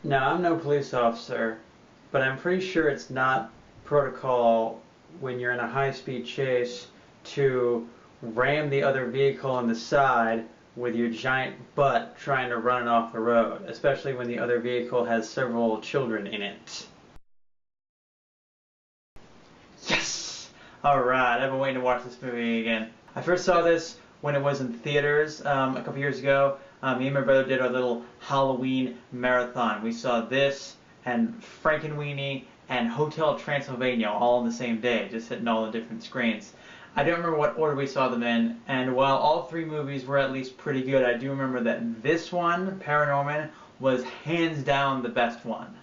Now, I'm no police officer, but I'm pretty sure it's not protocol when you're in a high-speed chase to ram the other vehicle on the side with your giant butt trying to run it off the road, especially when the other vehicle has several children in it. Yes! Alright, I've been waiting to watch this movie again. I first saw this when it was in theaters a couple years ago. Me and my brother did our little Halloween marathon. We saw this and Frankenweenie and Hotel Transylvania all on the same day, just hitting all the different screens. I don't remember what order we saw them in, and while all three movies were at least pretty good, I do remember that this one, ParaNorman, was hands down the best one.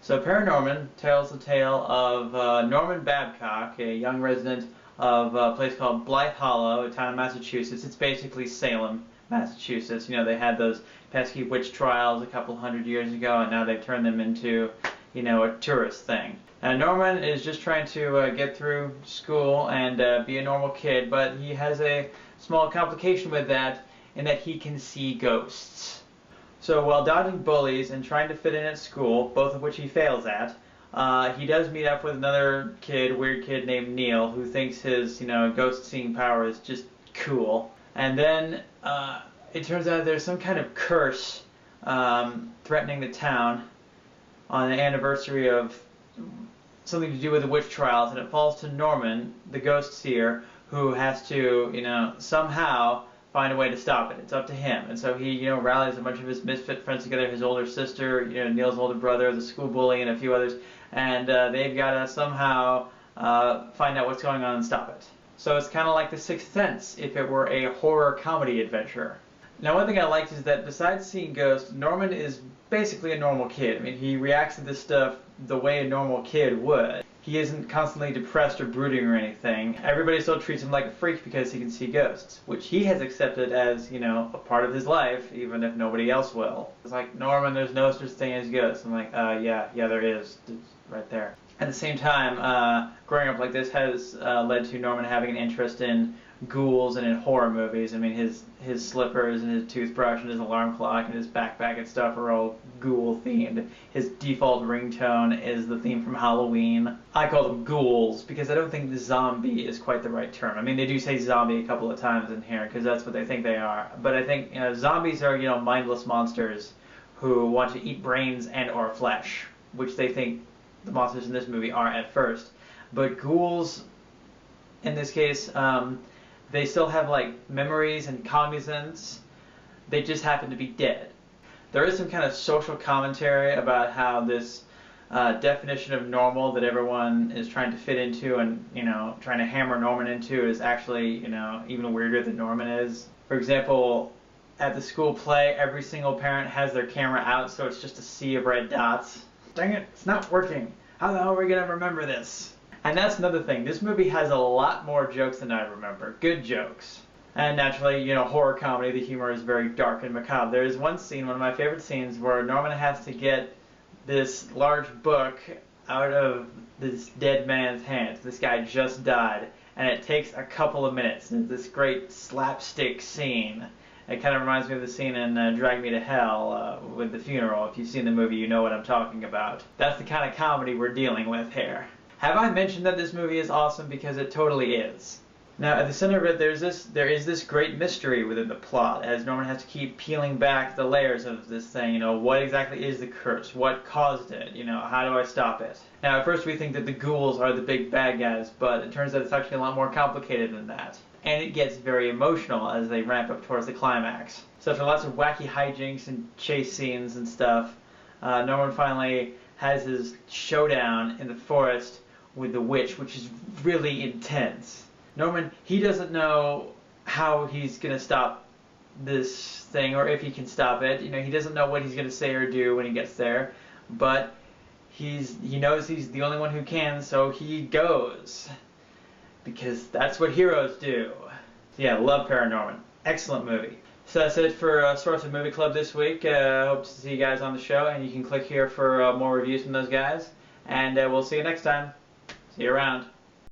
So ParaNorman tells the tale of Norman Babcock, a young resident of a place called Blythe Hollow, a town in Massachusetts. It's basically Salem, Massachusetts. You know, they had those pesky witch trials a couple hundred years ago, and now they've turned them into, you know, a tourist thing. Now, Norman is just trying to get through school and be a normal kid, but he has a small complication with that in that he can see ghosts. So while dodging bullies and trying to fit in at school, both of which he fails at, he does meet up with another kid, weird kid named Neil, who thinks his, you know, ghost-seeing power is just cool. And then it turns out there's some kind of curse threatening the town on the anniversary of something to do with the witch trials, and it falls to Norman, the ghost seer, who has to, you know, somehow find a way to stop it. It's up to him. And so he, you know, rallies a bunch of his misfit friends together, his older sister, you know, Neil's older brother, the school bully, and a few others, and they've got to somehow find out what's going on and stop it. So it's kind of like The Sixth Sense if it were a horror comedy adventure. Now, one thing I liked is that besides seeing ghosts, Norman is basically a normal kid. I mean, he reacts to this stuff the way a normal kid would. He isn't constantly depressed or brooding or anything. Everybody still treats him like a freak because he can see ghosts, which he has accepted as, you know, a part of his life, even if nobody else will. It's like, Norman, there's no such thing as ghosts. I'm like, yeah, there is. It's right there. At the same time, growing up like this has led to Norman having an interest in ghouls and in horror movies. I mean, his slippers and his toothbrush and his alarm clock and his backpack and stuff are all ghoul themed. His default ringtone is the theme from Halloween. I call them ghouls because I don't think the zombie is quite the right term. I mean, they do say zombie a couple of times in here because that's what they think they are. But I think, you know, zombies are, you know, mindless monsters who want to eat brains and or flesh, which they think the monsters in this movie are at first. But ghouls, in this case, they still have like memories and cognizance. They just happen to be dead. There is some kind of social commentary about how this definition of normal that everyone is trying to fit into and, you know, trying to hammer Norman into is actually, you know, even weirder than Norman is. For example, at the school play, every single parent has their camera out, so it's just a sea of red dots. Dang it, it's not working. How the hell are we going to remember this? And that's another thing. This movie has a lot more jokes than I remember. Good jokes. And naturally, you know, horror comedy, the humor is very dark and macabre. There is one scene, one of my favorite scenes, where Norman has to get this large book out of this dead man's hands. This guy just died. And it takes a couple of minutes. And it's this great slapstick scene. It kind of reminds me of the scene in Drag Me to Hell with the funeral. If you've seen the movie, you know what I'm talking about. That's the kind of comedy we're dealing with here. Have I mentioned that this movie is awesome? Because it totally is. Now, at the center of it, there is this great mystery within the plot, as Norman has to keep peeling back the layers of this thing. You know, what exactly is the curse? What caused it? You know, how do I stop it? Now, at first we think that the ghouls are the big bad guys, but it turns out it's actually a lot more complicated than that. And it gets very emotional as they ramp up towards the climax. So after lots of wacky hijinks and chase scenes and stuff, Norman finally has his showdown in the forest with the witch, which is really intense. Norman, he doesn't know how he's going to stop this thing or if he can stop it. You know, he doesn't know what he's going to say or do when he gets there, but he knows he's the only one who can, so he goes. Because that's what heroes do. So yeah, love ParaNorman. Excellent movie. So that's it for SourceFed Movie Club this week. Hope to see you guys on the show, and you can click here for more reviews from those guys. And we'll see you next time. See you around.